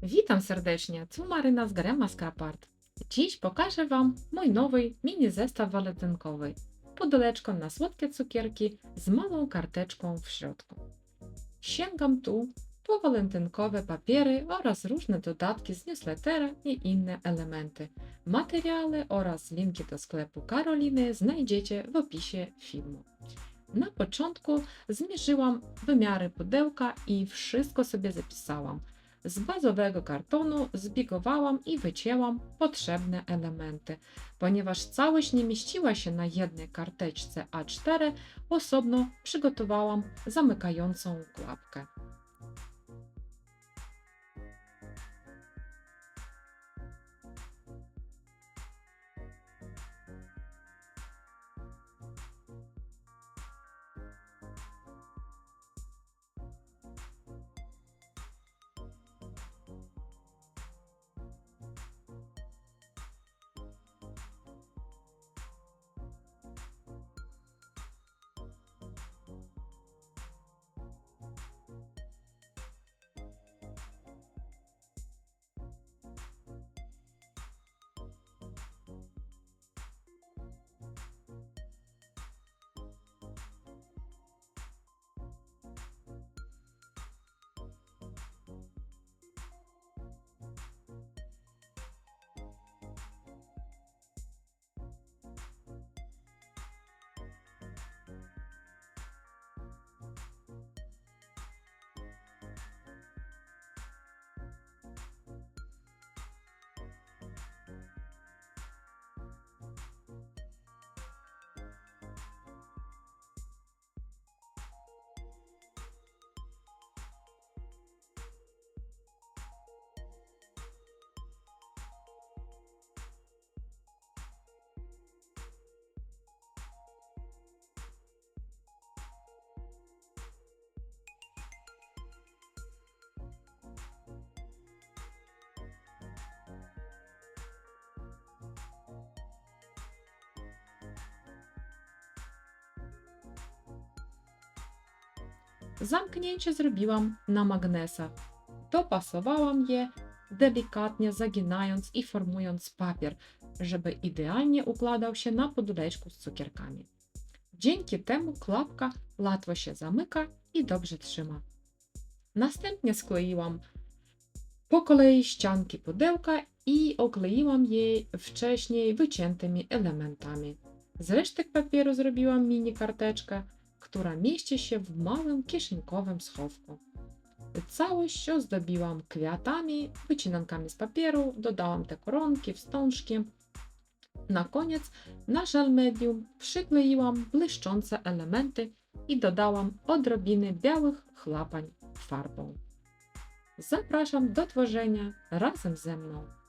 Witam serdecznie, tu Maryna z Grema Scrapart. Dziś pokażę Wam mój nowy mini zestaw walentynkowy. Pudełeczko na słodkie cukierki z małą karteczką w środku. Sięgam tu po walentynkowe papiery oraz różne dodatki z newslettera i inne elementy. Materiały oraz linki do sklepu Karoliny znajdziecie w opisie filmu. Na początku zmierzyłam wymiary pudełka i wszystko sobie zapisałam. Z bazowego kartonu zbigowałam i wycięłam potrzebne elementy. Ponieważ całość nie mieściła się na jednej karteczce A4, osobno przygotowałam zamykającą klapkę. Zamknięcie zrobiłam na magnesach. Dopasowałam je, delikatnie zaginając i formując papier, żeby idealnie układał się na pudełeczku z cukierkami. Dzięki temu klapka łatwo się zamyka i dobrze trzyma. Następnie skleiłam po kolei ścianki pudełka i okleiłam je wcześniej wyciętymi elementami. Z resztek papieru zrobiłam mini karteczkę, która mieści się w małym kieszenkowym schowku. Całość ozdobiłam kwiatami, wycinankami z papieru, dodałam te koronki, wstążki. Na koniec na żel medium przykleiłam błyszczące elementy i dodałam odrobiny białych chlapań farbą. Zapraszam do tworzenia razem ze mną.